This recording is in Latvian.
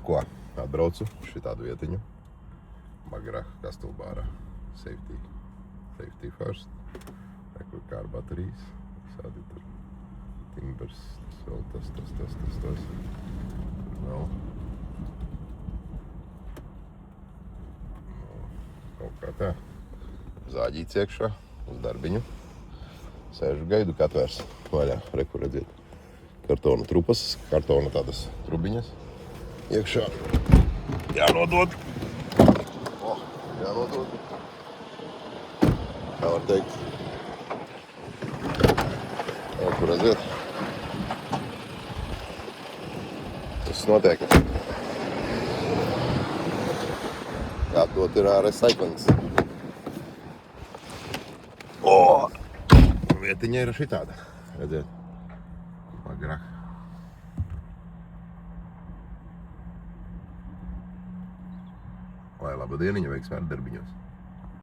Ko? Atbraucu šitādu vietiņu. Magrah, Kastelbārā. Safety first. Rekur kā ar baterijas. Visādi tur. Timbers. Vēl tas. Tur vēl. Kaut kā tā. Zāģīts iekšā. Uz darbiņu. Sēžu gaidu, kā atvērs vaļā. Rekur redziet. Kartona trupas. Kartona tādas trubiņas. Iekšā. Jānodod. Jānodod. Kā var teikt. Kur redziet. Tas notiek. Jāatdot ir recyclings. Vietiņa ir šitāda. Redziet. Magrah. Lai laba dieniņa, veiksmē ar darbiņos.